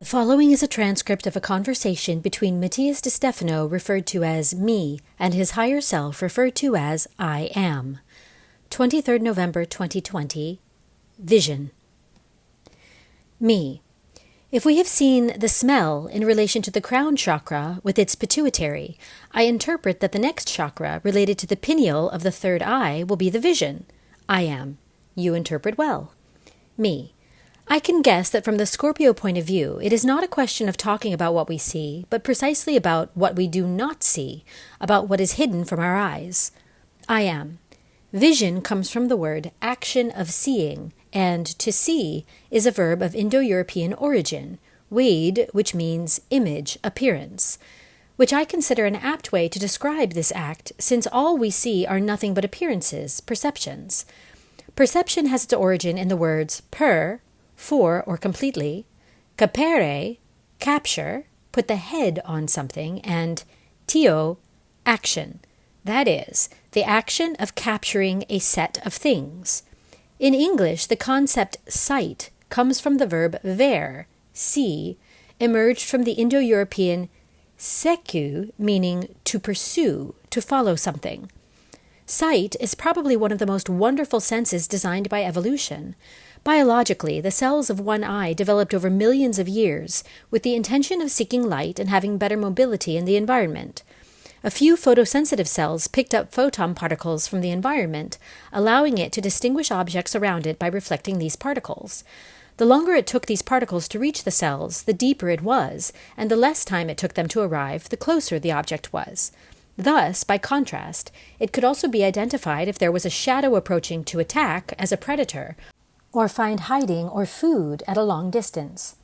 Following is a transcript of a conversation between Matías De Stefano, referred to as me, and his higher self, referred to as I am. 23rd November 2020. Vision. Me. If we have seen the smell in relation to the crown chakra with its pituitary, I interpret that the next chakra related to the pineal of the third eye will be the vision. I am. You interpret well. Me. I can guess that from the Scorpio point of view, it is not a question of talking about what we see, but precisely about what we do not see, about what is hidden from our eyes. I am. Vision comes from the word action of seeing, and to see is a verb of Indo-European origin, weid, which means image, appearance, which I consider an apt way to describe this act, since all we see are nothing but appearances, perceptions. Perception has its origin in the words per, for or completely, capere, capture, put the head on something, and tio, action. That is, the action of capturing a set of things. In English, the concept sight comes from the verb ver, see, emerged from the Indo-European seku, meaning to pursue, to follow something. Sight is probably one of the most wonderful senses designed by evolution. Biologically, the cells of one eye developed over millions of years with the intention of seeking light and having better mobility in the environment. A few photosensitive cells picked up photon particles from the environment, allowing it to distinguish objects around it by reflecting these particles. The longer it took these particles to reach the cells, the deeper it was, and the less time it took them to arrive, the closer the object was. Thus, by contrast, it could also be identified if there was a shadow approaching to attack as a predator, or find hiding or food at a long distance.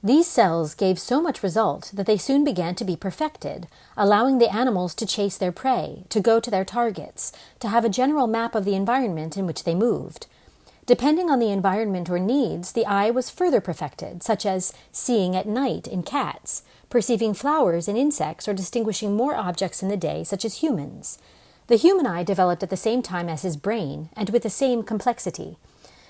These cells gave so much result that they soon began to be perfected, allowing the animals to chase their prey, to go to their targets, to have a general map of the environment in which they moved. Depending on the environment or needs, the eye was further perfected, such as seeing at night in cats, perceiving flowers in insects, or distinguishing more objects in the day, such as humans. The human eye developed at the same time as his brain, and with the same complexity.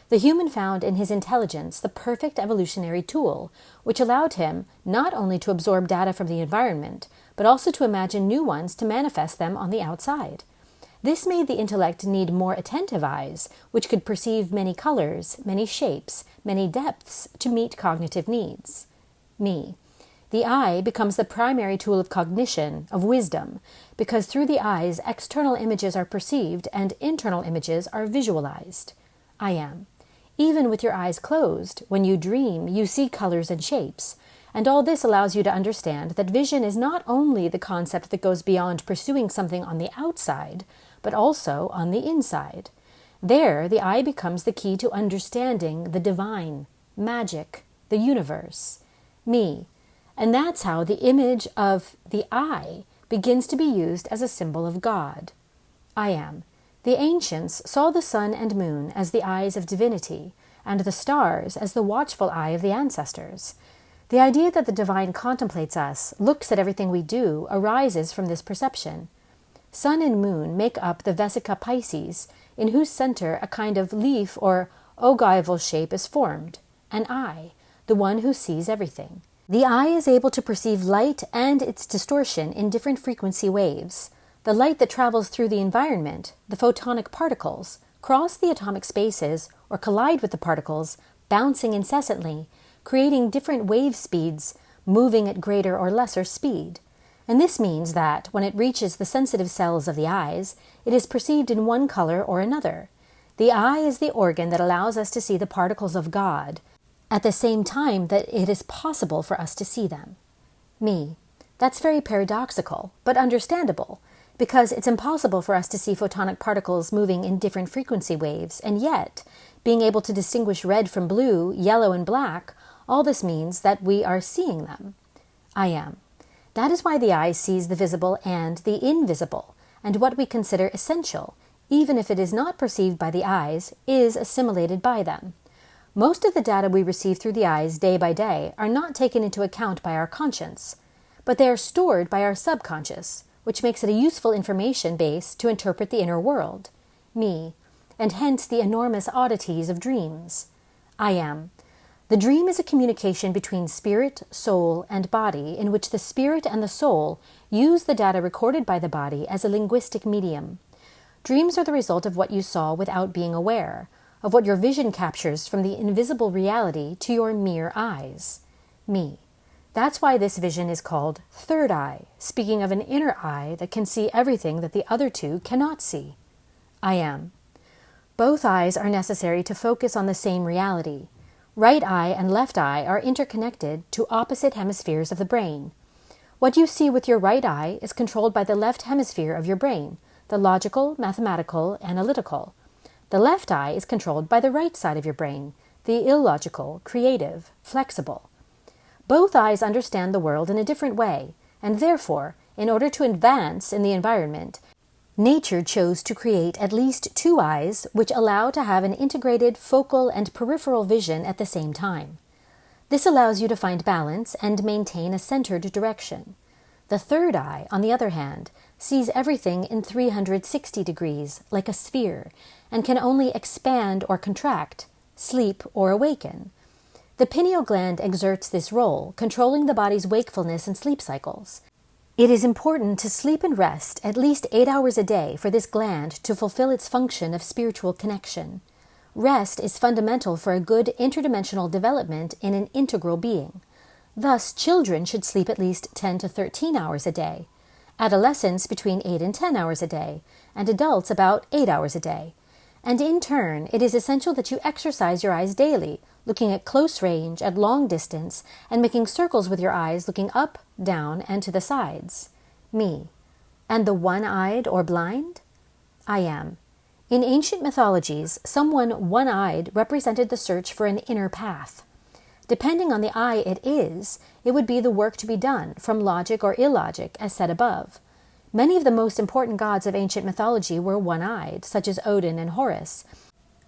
The human found in his intelligence the perfect evolutionary tool, which allowed him not only to absorb data from the environment, but also to imagine new ones to manifest them on the outside. This made the intellect need more attentive eyes, which could perceive many colors, many shapes, many depths to meet cognitive needs. Me. The eye becomes the primary tool of cognition, of wisdom, because through the eyes external images are perceived and internal images are visualized. I am. Even with your eyes closed, when you dream, you see colors and shapes, and all this allows you to understand that vision is not only the concept that goes beyond pursuing something on the outside, but also on the inside. There, the eye becomes the key to understanding the divine, magic, the universe, me, and that's how the image of the eye begins to be used as a symbol of God. I am. The ancients saw the sun and moon as the eyes of divinity, and the stars as the watchful eye of the ancestors. The idea that the divine contemplates us, looks at everything we do, arises from this perception. Sun and moon make up the Vesica Pisces, in whose center a kind of leaf or ogival shape is formed, an eye, the one who sees everything. The eye is able to perceive light and its distortion in different frequency waves. The light that travels through the environment, the photonic particles, cross the atomic spaces or collide with the particles, bouncing incessantly, creating different wave speeds, moving at greater or lesser speed. And this means that, when it reaches the sensitive cells of the eyes, it is perceived in one color or another. The eye is the organ that allows us to see the particles of God, at the same time that it is possible for us to see them. Me. That's very paradoxical, but understandable, because it's impossible for us to see photonic particles moving in different frequency waves, and yet, being able to distinguish red from blue, yellow and black, all this means that we are seeing them. I am. That is why the eye sees the visible and the invisible, and what we consider essential, even if it is not perceived by the eyes, is assimilated by them. Most of the data we receive through the eyes day by day are not taken into account by our conscience, but they are stored by our subconscious, which makes it a useful information base to interpret the inner world, me, and hence the enormous oddities of dreams. I am. The dream is a communication between spirit, soul, and body in which the spirit and the soul use the data recorded by the body as a linguistic medium. Dreams are the result of what you saw without being aware, of what your vision captures from the invisible reality to your mere eyes. Me. That's why this vision is called third eye, speaking of an inner eye that can see everything that the other two cannot see. I am. Both eyes are necessary to focus on the same reality. Right eye and left eye are interconnected to opposite hemispheres of the brain. What you see with your right eye is controlled by the left hemisphere of your brain, the logical, mathematical, analytical. The left eye is controlled by the right side of your brain, the illogical, creative, flexible. Both eyes understand the world in a different way, and therefore, in order to advance in the environment, nature chose to create at least two eyes which allow to have an integrated focal and peripheral vision at the same time. This allows you to find balance and maintain a centered direction. The third eye, on the other hand, sees everything in 360 degrees, like a sphere, and can only expand or contract, sleep or awaken. The pineal gland exerts this role, controlling the body's wakefulness and sleep cycles. It is important to sleep and rest at least 8 hours a day for this gland to fulfill its function of spiritual connection. Rest is fundamental for a good interdimensional development in an integral being. Thus, children should sleep at least 10 to 13 hours a day, adolescents between 8 and 10 hours a day, and adults about 8 hours a day. And in turn, it is essential that you exercise your eyes daily, looking at close range, at long distance, and making circles with your eyes looking up, down, and to the sides. Me. And the one-eyed or blind? I am. In ancient mythologies, someone one-eyed represented the search for an inner path. Depending on the eye it is, it would be the work to be done, from logic or illogic, as said above. Many of the most important gods of ancient mythology were one-eyed, such as Odin and Horus,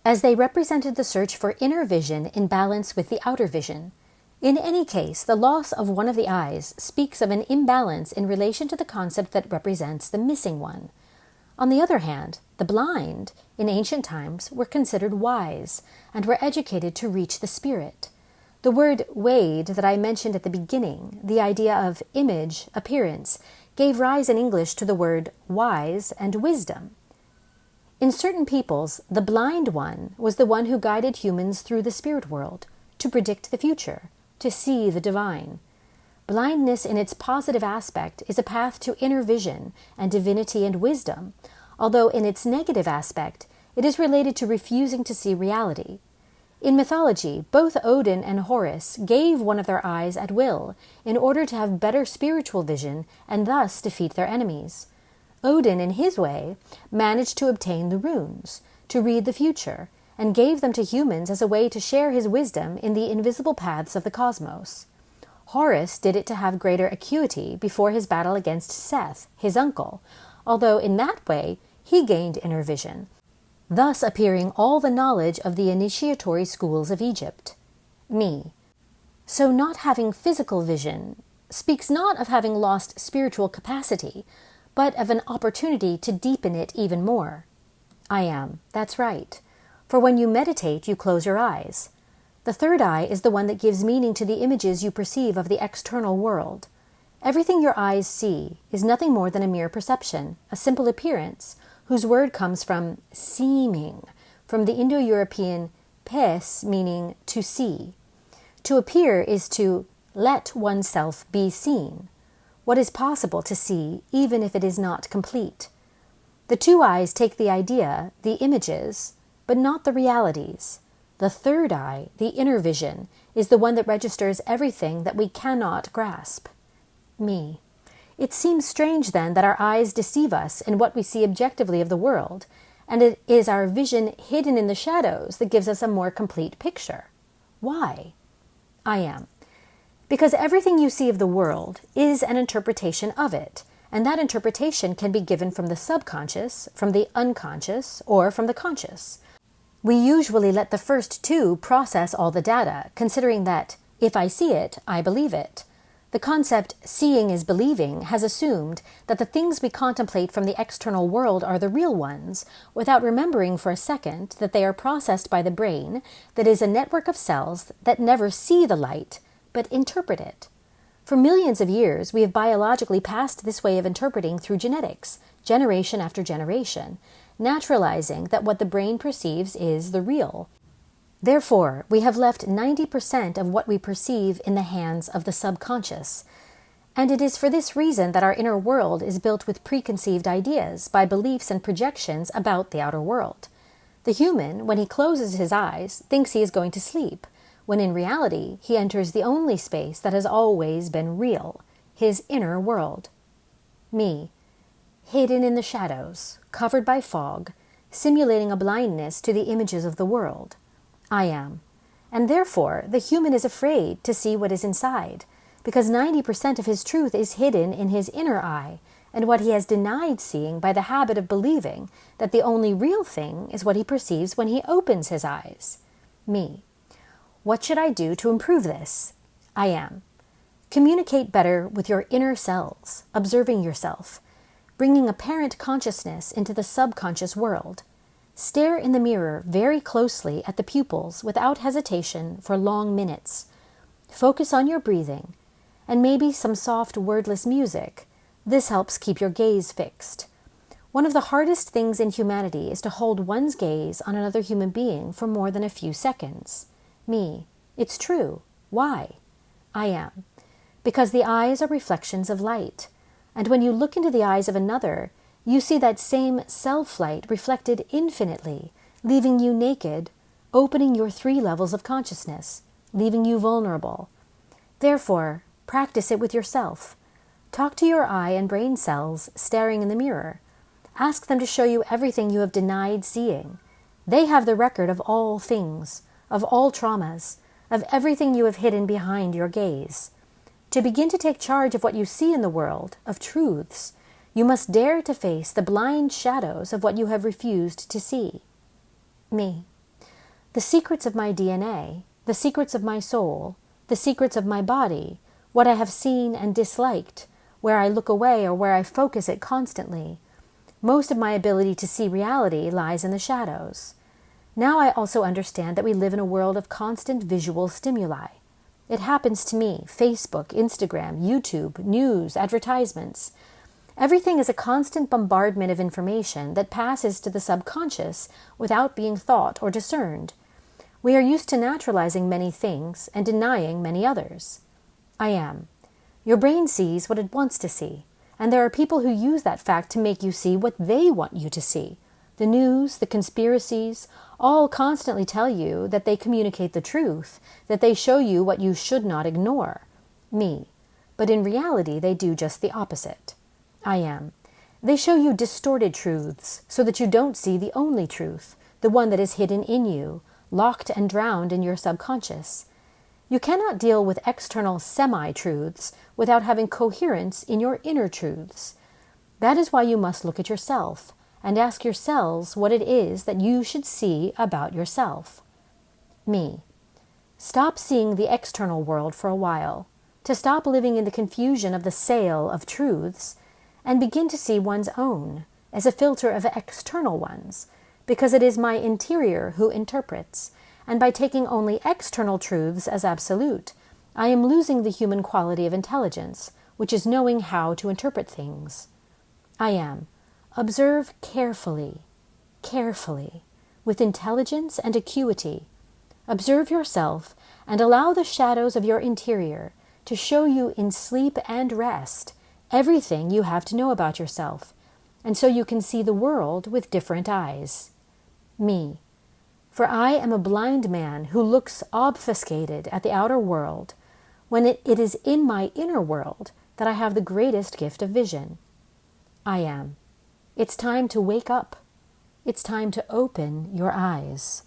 as they represented the search for inner vision in balance with the outer vision. In any case, the loss of one of the eyes speaks of an imbalance in relation to the concept that represents the missing one. On the other hand, the blind, in ancient times, were considered wise and were educated to reach the spirit. The word wade that I mentioned at the beginning, the idea of image, appearance, gave rise in English to the word wise and wisdom. In certain peoples, the blind one was the one who guided humans through the spirit world, to predict the future, to see the divine. Blindness in its positive aspect is a path to inner vision and divinity and wisdom, although in its negative aspect, it is related to refusing to see reality. In mythology, both Odin and Horus gave one of their eyes at will in order to have better spiritual vision and thus defeat their enemies. Odin, in his way, managed to obtain the runes, to read the future, and gave them to humans as a way to share his wisdom in the invisible paths of the cosmos. Horus did it to have greater acuity before his battle against Seth, his uncle, although in that way he gained inner vision, thus appearing all the knowledge of the initiatory schools of Egypt. Me. So not having physical vision speaks not of having lost spiritual capacity, but of an opportunity to deepen it even more. I am. That's right. For when you meditate, you close your eyes. The third eye is the one that gives meaning to the images you perceive of the external world. Everything your eyes see is nothing more than a mere perception, a simple appearance, whose word comes from seeming, from the Indo-European pes, meaning to see. To appear is to let oneself be seen. What is possible to see, even if it is not complete. The two eyes take the idea, the images, but not the realities. The third eye, the inner vision, is the one that registers everything that we cannot grasp. Me. It seems strange, then, that our eyes deceive us in what we see objectively of the world, and it is our vision hidden in the shadows that gives us a more complete picture. Why? I am. Because everything you see of the world is an interpretation of it, and that interpretation can be given from the subconscious, from the unconscious, or from the conscious. We usually let the first two process all the data, considering that, if I see it, I believe it. The concept seeing is believing has assumed that the things we contemplate from the external world are the real ones, without remembering for a second that they are processed by the brain, that is a network of cells that never see the light, but interpret it. For millions of years, we have biologically passed this way of interpreting through genetics, generation after generation, naturalizing that what the brain perceives is the real. Therefore, we have left 90% of what we perceive in the hands of the subconscious. And it is for this reason that our inner world is built with preconceived ideas by beliefs and projections about the outer world. The human, when he closes his eyes, thinks he is going to sleep, when in reality he enters the only space that has always been real, his inner world. Me, hidden in the shadows, covered by fog, simulating a blindness to the images of the world. I am. And therefore, the human is afraid to see what is inside, because 90% of his truth is hidden in his inner eye, and what he has denied seeing by the habit of believing that the only real thing is what he perceives when he opens his eyes. Me. What should I do to improve this? I am. Communicate better with your inner selves, observing yourself, bringing apparent consciousness into the subconscious world. Stare in the mirror very closely at the pupils without hesitation for long minutes. Focus on your breathing, and maybe some soft wordless music. This helps keep your gaze fixed. One of the hardest things in humanity is to hold one's gaze on another human being for more than a few seconds. Me. It's true. Why? I am. Because the eyes are reflections of light, and when you look into the eyes of another, you see that same self-light reflected infinitely, leaving you naked, opening your 3 levels of consciousness, leaving you vulnerable. Therefore, practice it with yourself. Talk to your eye and brain cells staring in the mirror. Ask them to show you everything you have denied seeing. They have the record of all things, of all traumas, of everything you have hidden behind your gaze. To begin to take charge of what you see in the world, of truths, you must dare to face the blind shadows of what you have refused to see. Me. The secrets of my DNA, the secrets of my soul, the secrets of my body, what I have seen and disliked, where I look away or where I focus it constantly. Most of my ability to see reality lies in the shadows. Now I also understand that we live in a world of constant visual stimuli. It happens to me, Facebook, Instagram, YouTube, news, advertisements. Everything is a constant bombardment of information that passes to the subconscious without being thought or discerned. We are used to naturalizing many things and denying many others. I am. Your brain sees what it wants to see, and there are people who use that fact to make you see what they want you to see. The news, the conspiracies, all constantly tell you that they communicate the truth, that they show you what you should not ignore. Me. But in reality, they do just the opposite. I am. They show you distorted truths so that you don't see the only truth, the one that is hidden in you, locked and drowned in your subconscious. You cannot deal with external semi-truths without having coherence in your inner truths. That is why you must look at yourself and ask yourselves what it is that you should see about yourself. Me. Stop seeing the external world for a while, to stop living in the confusion of the sale of truths, and begin to see one's own as a filter of external ones, because it is my interior who interprets, and by taking only external truths as absolute, I am losing the human quality of intelligence, which is knowing how to interpret things. I am. Observe carefully, with intelligence and acuity. Observe yourself and allow the shadows of your interior to show you in sleep and rest everything you have to know about yourself, and so you can see the world with different eyes. Me. For I am a blind man who looks obfuscated at the outer world, when it is in my inner world that I have the greatest gift of vision. I am. It's time to wake up. It's time to open your eyes.